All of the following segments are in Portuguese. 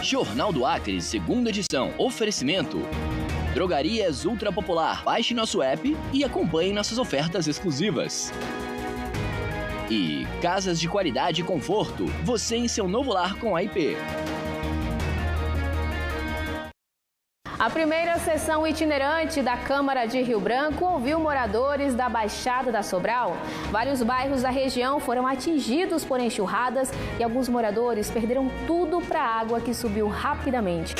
Jornal do Acre, segunda edição. Oferecimento. Drogarias Ultra Popular. Baixe nosso app e acompanhe nossas ofertas exclusivas. E Casas de Qualidade e Conforto. Você em seu novo lar com a IP. A primeira sessão itinerante da Câmara de Rio Branco ouviu moradores da Baixada da Sobral. Vários bairros da região foram atingidos por enxurradas e alguns moradores perderam tudo para a água que subiu rapidamente.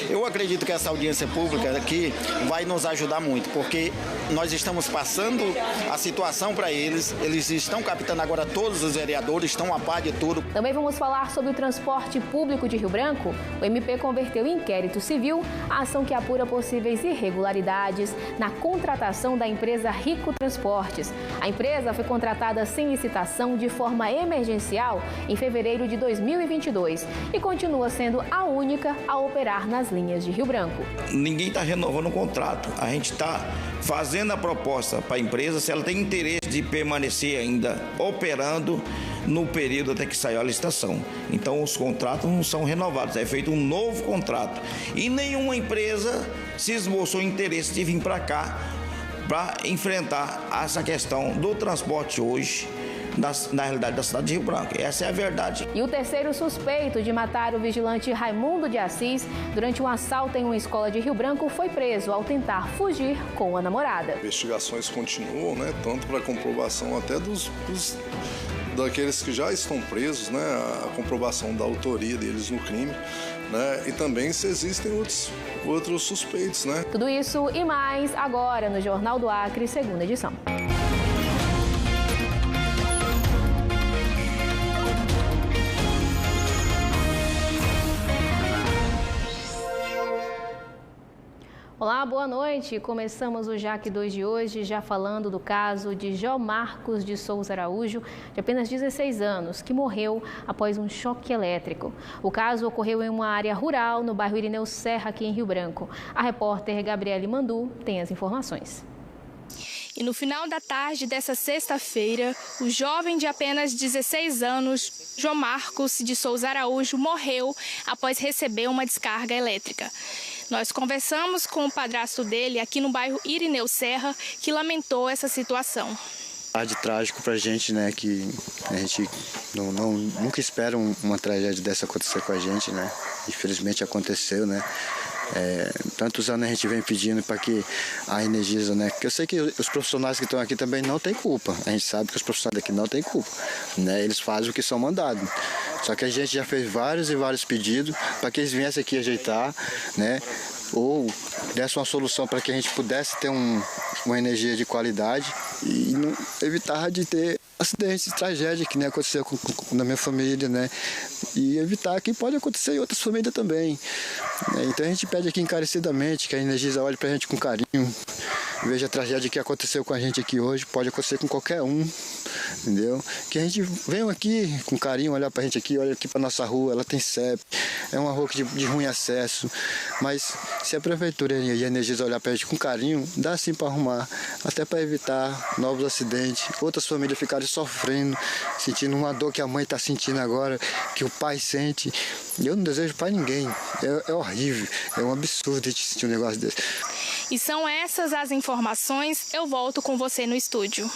Eu acredito que essa audiência pública aqui vai nos ajudar muito, porque nós estamos passando a situação para eles, eles estão captando agora, todos os vereadores estão a par de tudo. Também vamos falar sobre o transporte público de Rio Branco. O MP converteu em inquérito civil a ação que apura possíveis irregularidades na contratação da empresa Rico Transportes. A empresa foi contratada sem licitação de forma emergencial em fevereiro de 2022 e continua sendo a única a operar nas linhas de Rio Branco. Ninguém está renovando o contrato. A gente está fazendo a proposta para a empresa se ela tem interesse de permanecer ainda operando no período até que saiu a licitação. Então os contratos não são renovados, é feito um novo contrato. E nenhuma empresa se esboçou interesse de vir para cá para enfrentar essa questão do transporte hoje, na realidade da cidade de Rio Branco. Essa é a verdade. E o terceiro suspeito de matar o vigilante Raimundo de Assis durante um assalto em uma escola de Rio Branco foi preso ao tentar fugir com a namorada. Investigações continuam, tanto para comprovação até daqueles que já estão presos, a comprovação da autoria deles no crime, e também se existem outros suspeitos, Tudo isso e mais agora no Jornal do Acre, segunda edição. Olá, boa noite. Começamos o JAC 2 de hoje já falando do caso de Jó Marcos de Souza Araújo, de apenas 16 anos, que morreu após um choque elétrico. O caso ocorreu em uma área rural no bairro Irineu Serra, aqui em Rio Branco. A repórter Gabriele Mandu tem as informações. E no final da tarde dessa sexta-feira, o jovem de apenas 16 anos, Jó Marcos de Souza Araújo, morreu após receber uma descarga elétrica. Nós conversamos com o padrasto dele aqui no bairro Irineu Serra, que lamentou essa situação. Tarde trágico pra gente, que a gente nunca espera uma tragédia dessa acontecer com a gente, Infelizmente aconteceu, Tantos anos a gente vem pedindo para que a Energisa, porque eu sei que os profissionais que estão aqui também não têm culpa. A gente sabe que os profissionais daqui não têm culpa, Eles fazem o que são mandados. Só que a gente já fez vários e vários pedidos para que eles viessem aqui ajeitar, ou desse uma solução para que a gente pudesse ter uma energia de qualidade e não evitar de ter acidentes, tragédia que nem aconteceu na minha família, E evitar que pode acontecer em outras famílias também. Então a gente pede aqui encarecidamente que a Energisa olhe para a gente com carinho, veja a tragédia que aconteceu com a gente aqui hoje, pode acontecer com qualquer um, entendeu? Que a gente venha aqui com carinho, olhar para a gente aqui, olha aqui para nossa rua, ela tem CEP, é uma rua de ruim acesso, mas se a prefeitura e a Energisa olhar para a gente com carinho, dá sim para arrumar, até para evitar novos acidentes, outras famílias ficarem sofrendo, sentindo uma dor que a mãe está sentindo agora, que o pai sente. Eu não desejo para ninguém, é horrível, é um absurdo a gente sentir um negócio desse. E são essas as informações, eu volto com você no estúdio.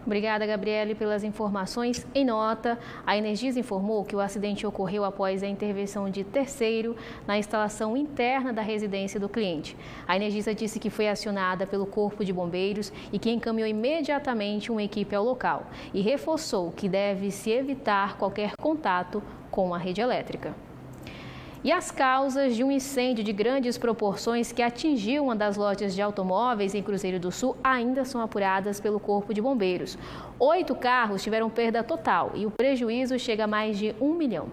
Obrigada, Gabriele, pelas informações. Em nota, a Energisa informou que o acidente ocorreu após a intervenção de terceiro na instalação interna da residência do cliente. A Energisa disse que foi acionada pelo Corpo de Bombeiros e que encaminhou imediatamente uma equipe ao local e reforçou que deve-se evitar qualquer contato com a rede elétrica. E as causas de um incêndio de grandes proporções que atingiu uma das lojas de automóveis em Cruzeiro do Sul ainda são apuradas pelo Corpo de Bombeiros. 8 carros tiveram perda total e o prejuízo chega a mais de 1 milhão.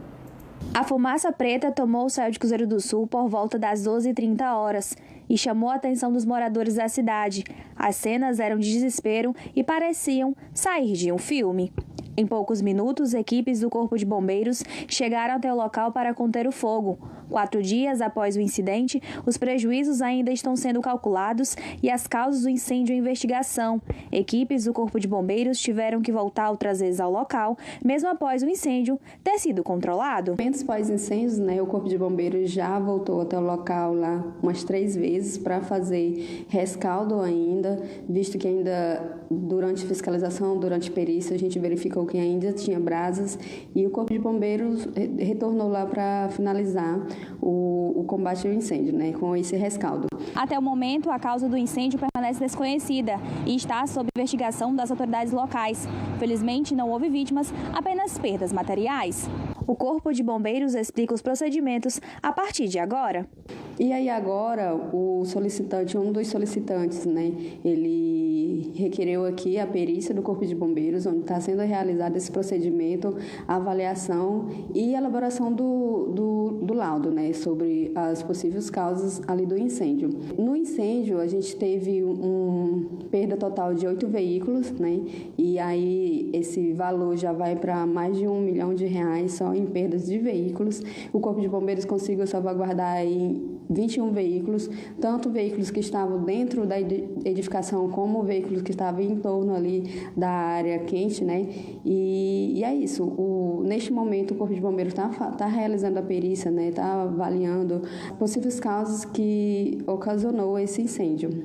A fumaça preta tomou o céu de Cruzeiro do Sul por volta das 12h30 e chamou a atenção dos moradores da cidade. As cenas eram de desespero e pareciam sair de um filme. Em poucos minutos, equipes do Corpo de Bombeiros chegaram até o local para conter o fogo. 4 dias após o incidente, os prejuízos ainda estão sendo calculados e as causas do incêndio em investigação. Equipes do Corpo de Bombeiros tiveram que voltar outras vezes ao local, mesmo após o incêndio ter sido controlado. Momentos pós-incêndios, o Corpo de Bombeiros já voltou até o local lá umas 3 vezes para fazer rescaldo ainda, visto que ainda durante fiscalização, durante perícia, a gente verificou que ainda tinha brasas e o Corpo de Bombeiros retornou lá para finalizar o combate ao incêndio, com esse rescaldo. Até o momento, a causa do incêndio permanece desconhecida e está sob investigação das autoridades locais. Felizmente, não houve vítimas, apenas perdas materiais. O Corpo de Bombeiros explica os procedimentos a partir de agora. E aí agora, o solicitante, um dos solicitantes, ele requereu aqui a perícia do Corpo de Bombeiros, onde está sendo realizado esse procedimento, a avaliação e elaboração do laudo, sobre as possíveis causas ali do incêndio. No incêndio, a gente teve perda total de 8 veículos, e aí esse valor já vai para mais de R$1 milhão só em perdas de veículos. O Corpo de Bombeiros conseguiu salvaguardar aí 21 veículos, tanto veículos que estavam dentro da edificação como veículos que estavam em torno ali da área quente, E é isso. Neste momento, o Corpo de Bombeiros está realizando a perícia, está avaliando possíveis causas que ocasionou esse incêndio.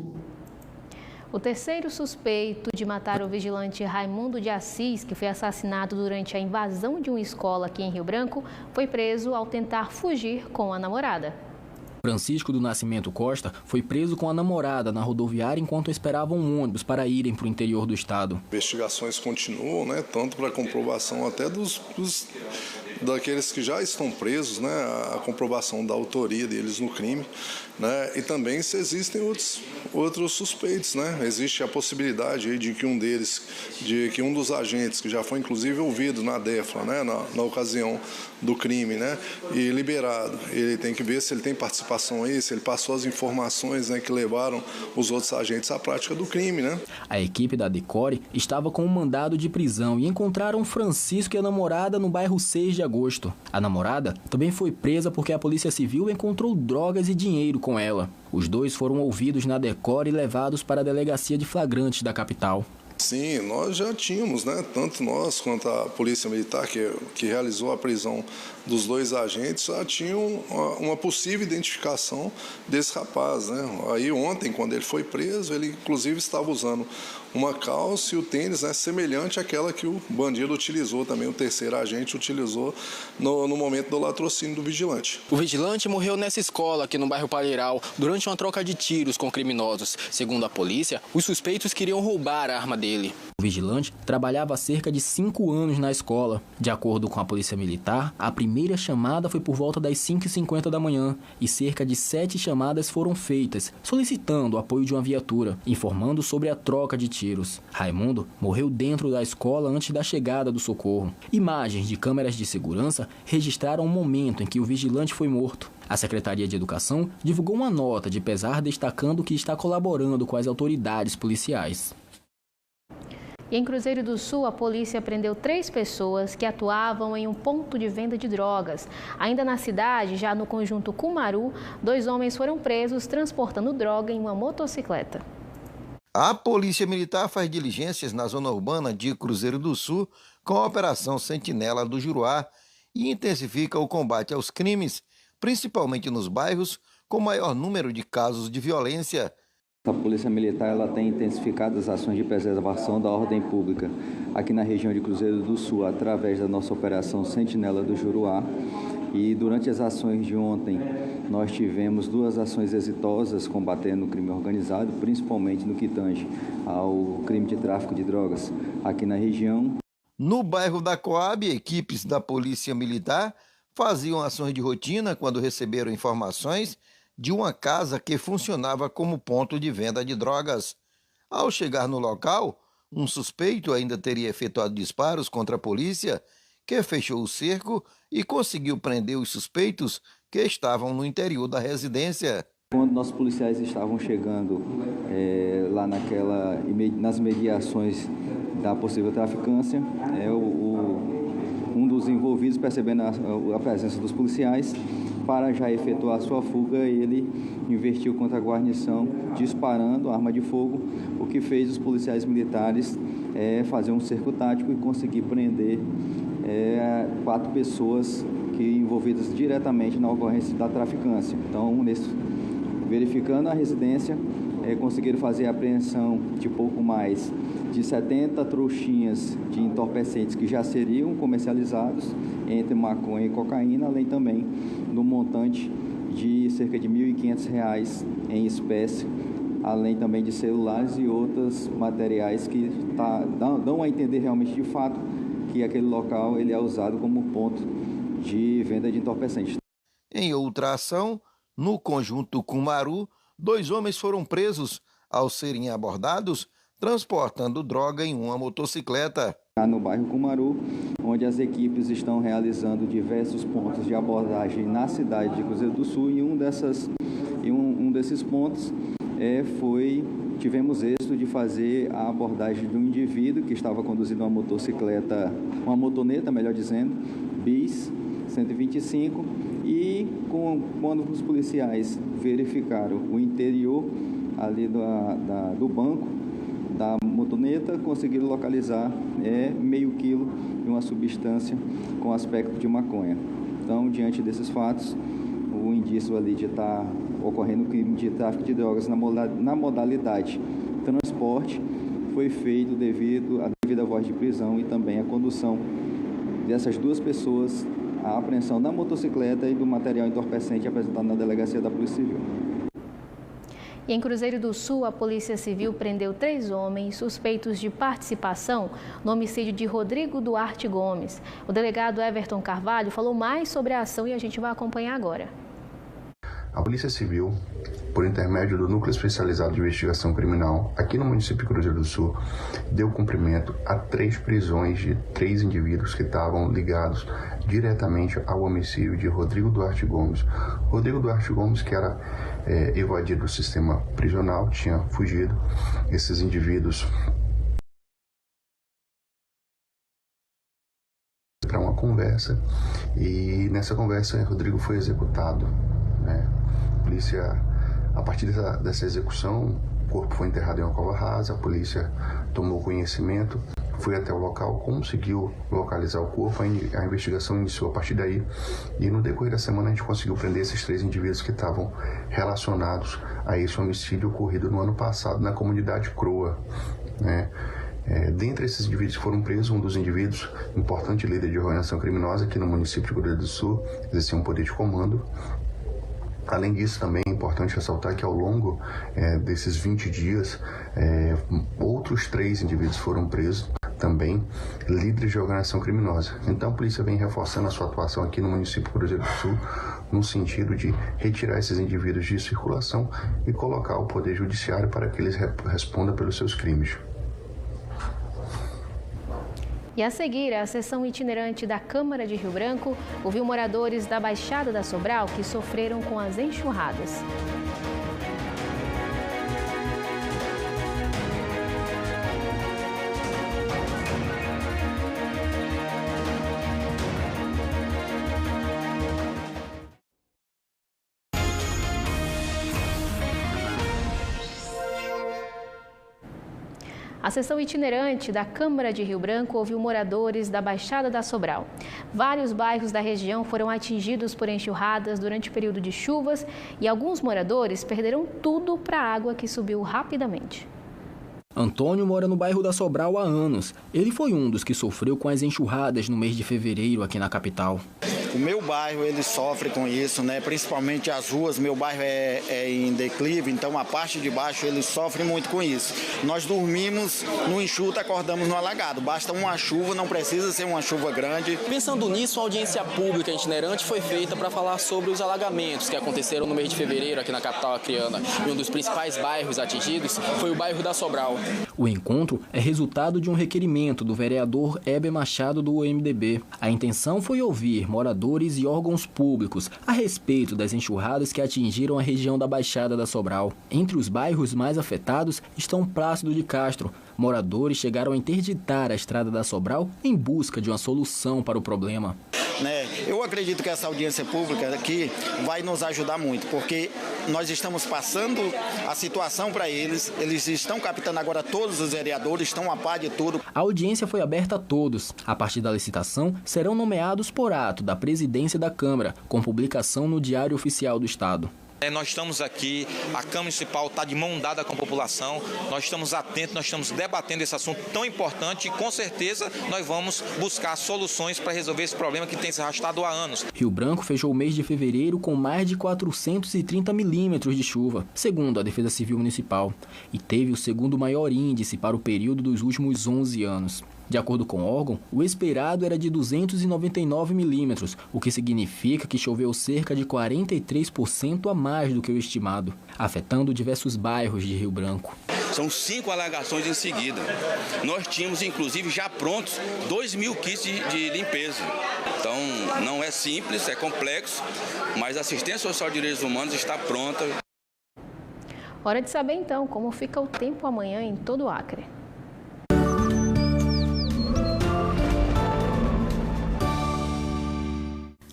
O terceiro suspeito de matar o vigilante Raimundo de Assis, que foi assassinado durante a invasão de uma escola aqui em Rio Branco, foi preso ao tentar fugir com a namorada. Francisco do Nascimento Costa foi preso com a namorada na rodoviária enquanto esperavam um ônibus para irem para o interior do estado. Investigações continuam, tanto para comprovação até daqueles que já estão presos, a comprovação da autoria deles no crime, e também se existem outros suspeitos, Existe a possibilidade aí de que um dos agentes, que já foi inclusive ouvido na DEFLA, na ocasião do crime, e liberado, ele tem que ver se ele tem participação aí, se ele passou as informações, que levaram os outros agentes à prática do crime, A equipe da DECORE estava com um mandado de prisão e encontraram Francisco e a namorada no bairro 6 de agosto. A namorada também foi presa porque a Polícia Civil encontrou drogas e dinheiro com ela. Os dois foram ouvidos na DECORE e levados para a delegacia de flagrantes da capital. Sim, nós já tínhamos, tanto nós quanto a Polícia Militar, que realizou a prisão dos 2 agentes, já tinham uma possível identificação desse rapaz. Aí ontem, quando ele foi preso, ele inclusive estava usando uma calça e o tênis semelhante àquela que o bandido utilizou, também o terceiro agente utilizou no momento do latrocínio do vigilante. O vigilante morreu nessa escola aqui no bairro Palheiral durante uma troca de tiros com criminosos. Segundo a polícia, os suspeitos queriam roubar a arma dele. O vigilante trabalhava há cerca de 5 anos na escola. De acordo com a Polícia Militar, a primeira chamada foi por volta das 5h50 da manhã e cerca de 7 chamadas foram feitas, solicitando o apoio de uma viatura, informando sobre a troca de tiros. Raimundo morreu dentro da escola antes da chegada do socorro. Imagens de câmeras de segurança registraram o momento em que o vigilante foi morto. A Secretaria de Educação divulgou uma nota de pesar destacando que está colaborando com as autoridades policiais. E em Cruzeiro do Sul, a polícia prendeu 3 pessoas que atuavam em um ponto de venda de drogas. Ainda na cidade, já no conjunto Cumaru, 2 homens foram presos transportando droga em uma motocicleta. A Polícia Militar faz diligências na zona urbana de Cruzeiro do Sul com a Operação Sentinela do Juruá e intensifica o combate aos crimes, principalmente nos bairros com maior número de casos de violência. A Polícia Militar ela tem intensificado as ações de preservação da ordem pública aqui na região de Cruzeiro do Sul, através da nossa Operação Sentinela do Juruá. E durante as ações de ontem, nós tivemos 2 ações exitosas combatendo o crime organizado, principalmente no que tange ao crime de tráfico de drogas aqui na região. No bairro da Coab, equipes da Polícia Militar faziam ações de rotina quando receberam informações de uma casa que funcionava como ponto de venda de drogas. Ao chegar no local, um suspeito ainda teria efetuado disparos contra a polícia, que fechou o cerco e conseguiu prender os suspeitos que estavam no interior da residência. Quando nossos policiais estavam chegando lá nas mediações da possível traficância, o um dos envolvidos, percebendo a presença dos policiais, para já efetuar a sua fuga, ele investiu contra a guarnição, disparando arma de fogo, o que fez os policiais militares fazer um cerco tático e conseguir prender 4 pessoas envolvidas diretamente na ocorrência da traficância. Então, verificando a residência, conseguiram fazer a apreensão de pouco mais de 70 trouxinhas de entorpecentes que já seriam comercializados entre maconha e cocaína, além também do montante de cerca de R$ 1.500 em espécie, além também de celulares e outros materiais que dão a entender realmente de fato que aquele local ele é usado como ponto de venda de entorpecentes. Em outra ação, no conjunto Cumaru, 2 homens foram presos ao serem abordados transportando droga em uma motocicleta. No bairro Cumaru, onde as equipes estão realizando diversos pontos de abordagem na cidade de Cruzeiro do Sul, e um desses pontos tivemos êxito de fazer a abordagem de um indivíduo que estava conduzindo uma motoneta, melhor dizendo, bis 125, e quando os policiais verificaram o interior ali do banco da motoneta, conseguiram localizar meio quilo de uma substância com aspecto de maconha. Então, diante desses fatos, o indício ali de estar ocorrendo crime de tráfico de drogas na modalidade transporte foi feito devido à devida voz de prisão e também a condução dessas 2 pessoas, a apreensão da motocicleta e do material entorpecente apresentado na delegacia da Polícia Civil. E em Cruzeiro do Sul, a Polícia Civil prendeu 3 homens suspeitos de participação no homicídio de Rodrigo Duarte Gomes. O delegado Everton Carvalho falou mais sobre a ação e a gente vai acompanhar agora. A Polícia Civil, por intermédio do Núcleo Especializado de Investigação Criminal, aqui no município de Cruzeiro do Sul, deu cumprimento a 3 prisões de 3 indivíduos que estavam ligados diretamente ao homicídio de Rodrigo Duarte Gomes. Rodrigo Duarte Gomes, que era evadido do sistema prisional, tinha fugido. Esses indivíduos para uma conversa, e nessa conversa Rodrigo foi executado, né? A polícia, a partir dessa execução, o corpo foi enterrado em uma cova rasa. A polícia tomou conhecimento, foi até o local, conseguiu localizar o corpo. A investigação iniciou a partir daí, e no decorrer da semana a gente conseguiu prender esses 3 indivíduos que estavam relacionados a esse homicídio ocorrido no ano passado na comunidade Croa, né? Dentre esses indivíduos que foram presos, um dos indivíduos, importante líder de organização criminosa aqui no município de Cruzeiro do Sul, exercia um poder de comando. Além disso, também é importante ressaltar que ao longo desses 20 dias, outros 3 indivíduos foram presos, também líderes de organização criminosa. Então a polícia vem reforçando a sua atuação aqui no município de Cruzeiro do Sul, no sentido de retirar esses indivíduos de circulação e colocar o Poder Judiciário para que eles respondam pelos seus crimes. E a seguir, a sessão itinerante da Câmara de Rio Branco ouviu moradores da Baixada da Sobral que sofreram com as enxurradas. A sessão itinerante da Câmara de Rio Branco ouviu moradores da Baixada da Sobral. Vários bairros da região foram atingidos por enxurradas durante o período de chuvas e alguns moradores perderam tudo para a água que subiu rapidamente. Antônio mora no bairro da Sobral há anos. Ele foi um dos que sofreu com as enxurradas no mês de fevereiro aqui na capital. O meu bairro, ele sofre com isso, né? Principalmente as ruas. Meu bairro é em declive, então a parte de baixo ele sofre muito com isso. Nós dormimos no enxuto, acordamos no alagado. Basta uma chuva, não precisa ser uma chuva grande. Pensando nisso, a audiência pública itinerante foi feita para falar sobre os alagamentos que aconteceram no mês de fevereiro aqui na capital acreana. E um dos principais bairros atingidos foi o bairro da Sobral. O encontro é resultado de um requerimento do vereador Heber Machado do MDB. A intenção foi ouvir moradores e órgãos públicos a respeito das enxurradas que atingiram a região da Baixada da Sobral. Entre os bairros mais afetados estão Plácido de Castro. Moradores chegaram a interditar a estrada da Sobral em busca de uma solução para o problema. Eu acredito que essa audiência pública aqui vai nos ajudar muito, porque nós estamos passando a situação para eles, eles estão captando agora todos os vereadores, estão a par de tudo. A audiência foi aberta a todos. A partir da licitação, serão nomeados por ato da presidência da Câmara, com publicação no Diário Oficial do Estado. Nós estamos aqui, a Câmara Municipal está de mão dada com a população, nós estamos atentos, nós estamos debatendo esse assunto tão importante e com certeza nós vamos buscar soluções para resolver esse problema que tem se arrastado há anos. Rio Branco fechou o mês de fevereiro com mais de 430 milímetros de chuva, segundo a Defesa Civil Municipal, e teve o segundo maior índice para o período dos últimos 11 anos. De acordo com o órgão, o esperado era de 299 milímetros, o que significa que choveu cerca de 43% a mais do que o estimado, afetando diversos bairros de Rio Branco. São 5 alagações em seguida. Nós tínhamos, inclusive, já prontos 2.000 kits de limpeza. Então, não é simples, é complexo, mas a Assistência Social de Direitos Humanos está pronta. Hora de saber, então, como fica o tempo amanhã em todo o Acre.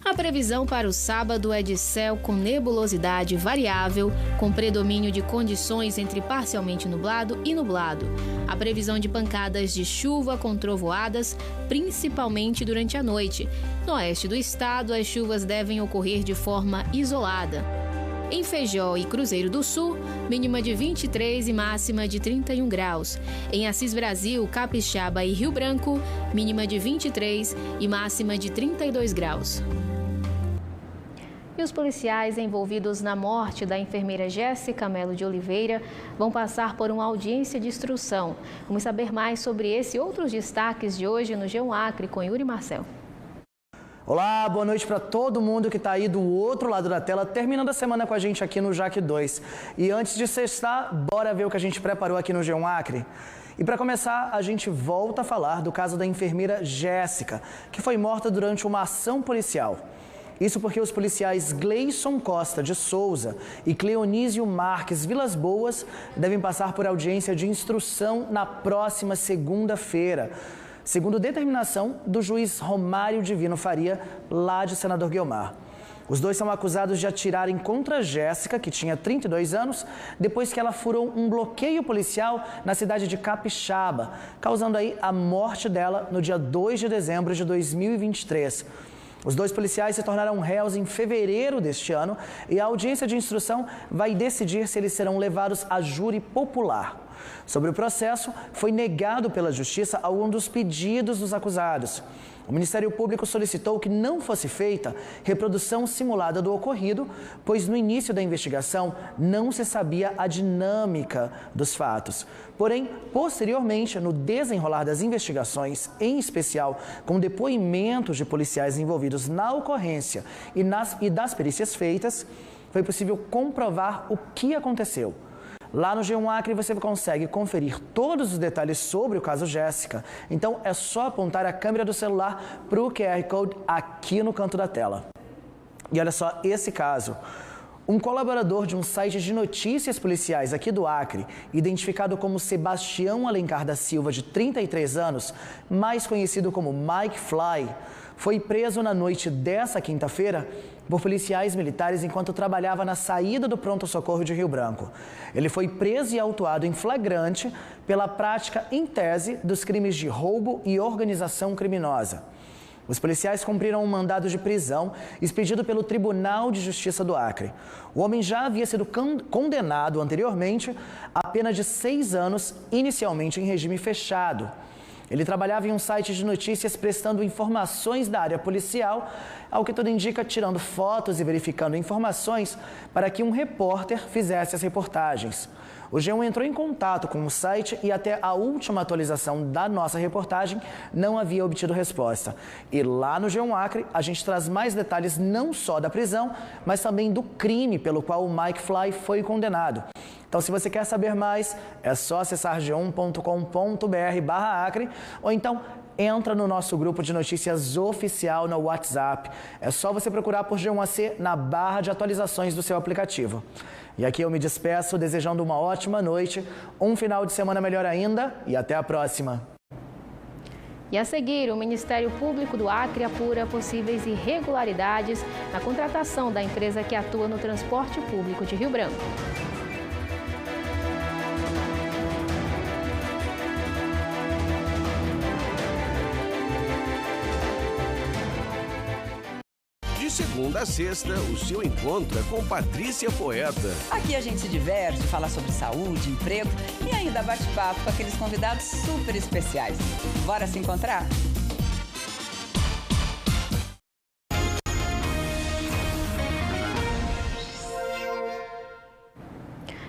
A previsão para o sábado é de céu com nebulosidade variável, com predomínio de condições entre parcialmente nublado e nublado. A previsão de pancadas de chuva com trovoadas, principalmente durante a noite. No oeste do estado, as chuvas devem ocorrer de forma isolada. Em Feijó e Cruzeiro do Sul, mínima de 23 e máxima de 31 graus. Em Assis Brasil, Capixaba e Rio Branco, mínima de 23 e máxima de 32 graus. E os policiais envolvidos na morte da enfermeira Jéssica Melo de Oliveira vão passar por uma audiência de instrução. Vamos saber mais sobre esse e outros destaques de hoje no G1 Acre com Yuri Marcel. Olá, boa noite para todo mundo que está aí do outro lado da tela, terminando a semana com a gente aqui no JAC 2. E antes de sextar, bora ver o que a gente preparou aqui no G1 Acre. E para começar, a gente volta a falar do caso da enfermeira Jéssica, que foi morta durante uma ação policial. Isso porque os policiais Gleison Costa de Souza e Cleonísio Marques Vilas Boas devem passar por audiência de instrução na próxima segunda-feira, segundo determinação do juiz Romário Divino Faria, lá de Senador Guiomar. Os dois são acusados de atirarem contra Jéssica, que tinha 32 anos, depois que ela furou um bloqueio policial na cidade de Capixaba, causando aí a morte dela no dia 2 de dezembro de 2023. Os dois policiais se tornaram réus em fevereiro deste ano e a audiência de instrução vai decidir se eles serão levados a júri popular. Sobre o processo, foi negado pela Justiça algum dos pedidos dos acusados. O Ministério Público solicitou que não fosse feita reprodução simulada do ocorrido, pois no início da investigação não se sabia a dinâmica dos fatos. Porém, posteriormente, no desenrolar das investigações, em especial com depoimentos de policiais envolvidos na ocorrência e das perícias feitas, foi possível comprovar o que aconteceu. Lá no G1 Acre você consegue conferir todos os detalhes sobre o caso Jéssica. Então é só apontar a câmera do celular para o QR Code aqui no canto da tela. E olha só esse caso. Um colaborador de um site de notícias policiais aqui do Acre, identificado como Sebastião Alencar da Silva, de 33 anos, mais conhecido como Mike Fly, foi preso na noite dessa quinta-feira por policiais militares enquanto trabalhava na saída do pronto-socorro de Rio Branco. Ele foi preso e autuado em flagrante pela prática, em tese, dos crimes de roubo e organização criminosa. Os policiais cumpriram um mandado de prisão expedido pelo Tribunal de Justiça do Acre. O homem já havia sido condenado anteriormente a pena de 6 anos, inicialmente em regime fechado. Ele trabalhava em um site de notícias prestando informações da área policial, ao que tudo indica, tirando fotos e verificando informações para que um repórter fizesse as reportagens. O G1 entrou em contato com o site e até a última atualização da nossa reportagem não havia obtido resposta. E lá no G1 Acre, a gente traz mais detalhes não só da prisão, mas também do crime pelo qual o Mike Fly foi condenado. Então, se você quer saber mais, é só acessar g1.com.br/Acre ou então entra no nosso grupo de notícias oficial no WhatsApp. É só você procurar por G1AC na barra de atualizações do seu aplicativo. E aqui eu me despeço desejando uma ótima noite, um final de semana melhor ainda e até a próxima. E a seguir, o Ministério Público do Acre apura possíveis irregularidades na contratação da empresa que atua no transporte público de Rio Branco. De segunda a sexta, o seu encontro é com Patrícia Poeta. Aqui a gente se diverte, fala sobre saúde, emprego e ainda bate papo com aqueles convidados super especiais. Bora se encontrar?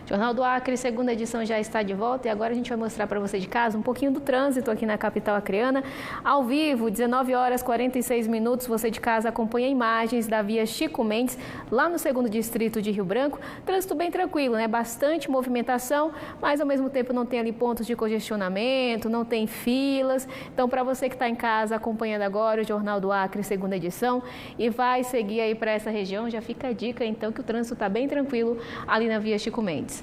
Jornal do Acre, segunda edição já está de volta e agora a gente vai mostrar para você de casa um pouquinho do trânsito aqui na capital acreana. Ao vivo, 19 horas 46 minutos, você de casa acompanha imagens da via Chico Mendes, lá no 2º Distrito de Rio Branco. Trânsito bem tranquilo, né? Bastante movimentação, mas ao mesmo tempo não tem ali pontos de congestionamento, não tem filas. Então, para você que está em casa acompanhando agora o Jornal do Acre, segunda edição, e vai seguir aí para essa região, já fica a dica então que o trânsito está bem tranquilo ali na via Chico Mendes.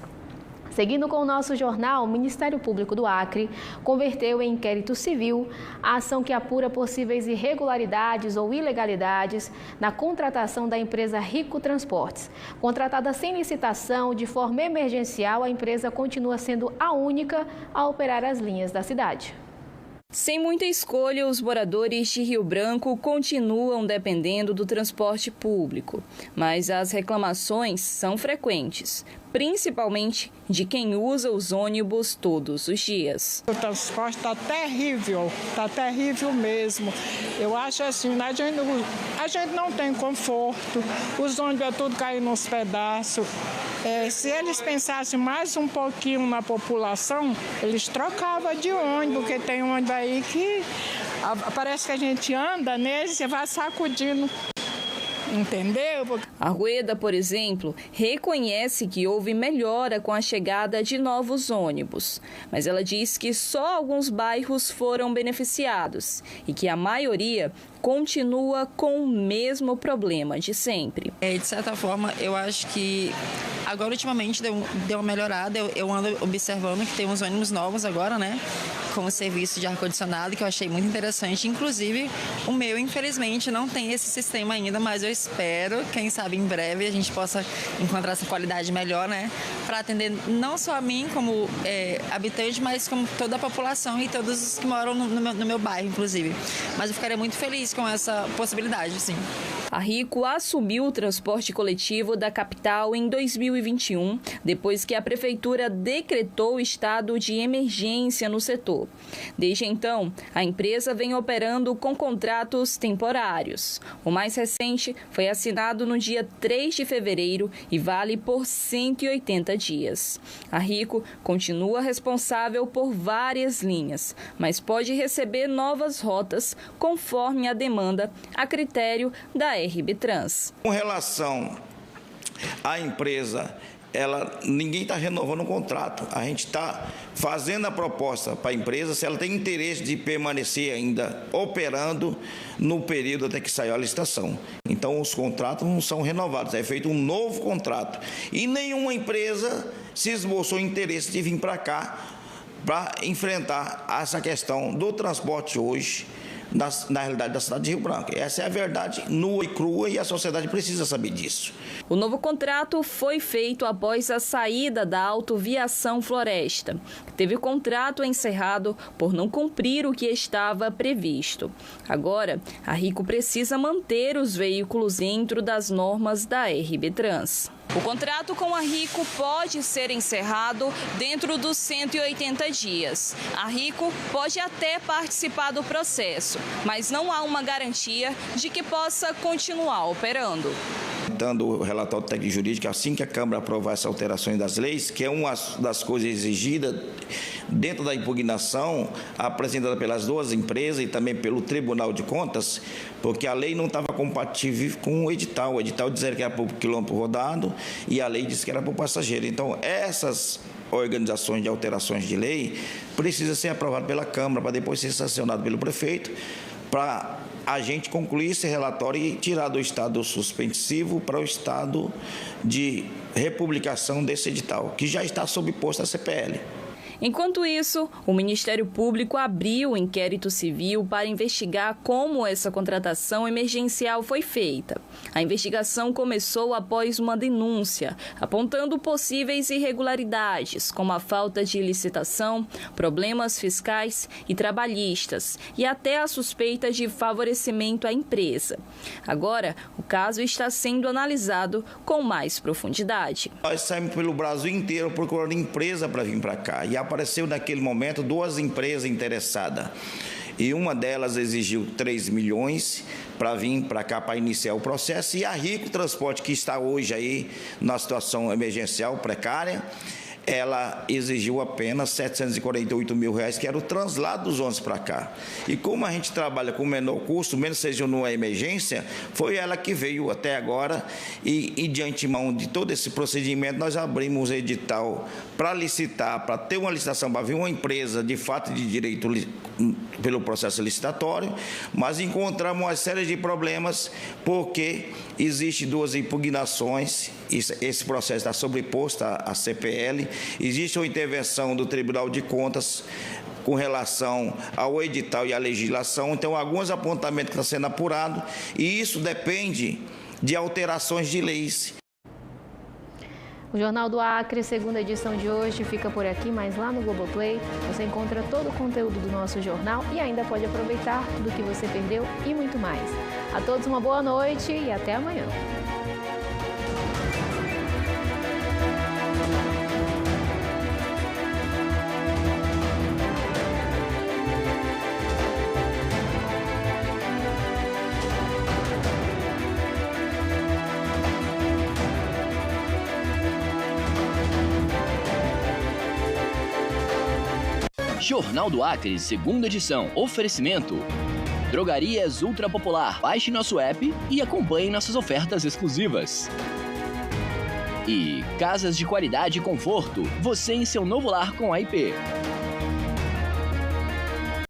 Seguindo com o nosso jornal, o Ministério Público do Acre converteu em inquérito civil a ação que apura possíveis irregularidades ou ilegalidades na contratação da empresa Rico Transportes. Contratada sem licitação, de forma emergencial, a empresa continua sendo a única a operar as linhas da cidade. Sem muita escolha, os moradores de Rio Branco continuam dependendo do transporte público, mas as reclamações são frequentes, principalmente de quem usa os ônibus todos os dias. O transporte está terrível mesmo. Eu acho assim, a gente não tem conforto, os ônibus é tudo caindo nos pedaços. Se eles pensassem mais um pouquinho na população, eles trocavam de ônibus, porque tem ônibus aí que parece que a gente anda nele, você vai sacudindo. Entendeu? Arrueda, por exemplo, reconhece que houve melhora com a chegada de novos ônibus, mas ela diz que só alguns bairros foram beneficiados e que a maioria continua com o mesmo problema de sempre. De certa forma, eu acho que agora ultimamente deu uma melhorada. Eu ando observando que tem uns ônibus novos agora, né? Com o serviço de ar-condicionado, que eu achei muito interessante. Inclusive, o meu, infelizmente, não tem esse sistema ainda, mas eu espero, quem sabe em breve, a gente possa encontrar essa qualidade melhor, né? Para atender não só a mim como habitante, mas como toda a população e todos os que moram no meu bairro, inclusive. Mas eu ficaria muito feliz com essa possibilidade, sim. A Rico assumiu o transporte coletivo da capital em 2021, depois que a prefeitura decretou o estado de emergência no setor. Desde então, a empresa vem operando com contratos temporários. O mais recente foi assinado no dia 3 de fevereiro e vale por 180 dias. A Rico continua responsável por várias linhas, mas pode receber novas rotas conforme a demanda, a critério da RB Trans. Com relação à empresa, ninguém está renovando o contrato. A gente está fazendo a proposta para a empresa se ela tem interesse de permanecer ainda operando no período até que saia a licitação. Então, os contratos não são renovados, é feito um novo contrato. E nenhuma empresa se esboçou interesse de vir para cá para enfrentar essa questão do transporte hoje, na realidade da cidade de Rio Branco. Essa é a verdade nua e crua e a sociedade precisa saber disso. O novo contrato foi feito após a saída da Autoviação Floresta. Teve o contrato encerrado por não cumprir o que estava previsto. Agora, a Rico precisa manter os veículos dentro das normas da RB Trans. O contrato com a Rico pode ser encerrado dentro dos 180 dias. A Rico pode até participar do processo, mas não há uma garantia de que possa continuar operando. tramitando o relatório técnico jurídico assim que a Câmara aprovar essas alterações das leis, que é uma das coisas exigidas dentro da impugnação apresentada pelas duas empresas e também pelo Tribunal de Contas, porque a lei não estava compatível com o edital. O edital dizia que era por quilômetro rodado e a lei disse que era por passageiro. Então, essas organizações de alterações de lei precisam ser aprovadas pela Câmara para depois ser sancionado pelo prefeito, para a gente concluir esse relatório e tirar do estado suspensivo para o estado de republicação desse edital, que já está sob posto à CPL. Enquanto isso, o Ministério Público abriu um inquérito civil para investigar como essa contratação emergencial foi feita. A investigação começou após uma denúncia, apontando possíveis irregularidades, como a falta de licitação, problemas fiscais e trabalhistas, e até a suspeita de favorecimento à empresa. Agora, o caso está sendo analisado com mais profundidade. Nós saímos pelo Brasil inteiro procurando empresa para vir para cá, e apareceu naquele momento duas empresas interessadas. E uma delas exigiu 3 milhões para vir para cá para iniciar o processo. E a Rico Transporte, que está hoje aí na situação emergencial precária, ela exigiu apenas R$748 mil, que era o translado dos ônibus para cá. E como a gente trabalha com menor custo, menos seja numa emergência, foi ela que veio até agora e de antemão de todo esse procedimento, nós abrimos o edital para licitar, para ter uma licitação, para vir uma empresa de fato de direito pelo processo licitatório, mas encontramos uma série de problemas porque existem duas impugnações, esse processo está sobreposto à CPL, existe uma intervenção do Tribunal de Contas com relação ao edital e à legislação, então alguns apontamentos que estão sendo apurados, e isso depende de alterações de leis. O Jornal do Acre, segunda edição de hoje, fica por aqui, mas lá no Globoplay você encontra todo o conteúdo do nosso jornal e ainda pode aproveitar tudo que você perdeu e muito mais. A todos uma boa noite e até amanhã. Jornal do Acre, segunda edição. Oferecimento. Drogarias Ultra Popular. Baixe nosso app e acompanhe nossas ofertas exclusivas. E casas de qualidade e conforto. Você em seu novo lar com a IP.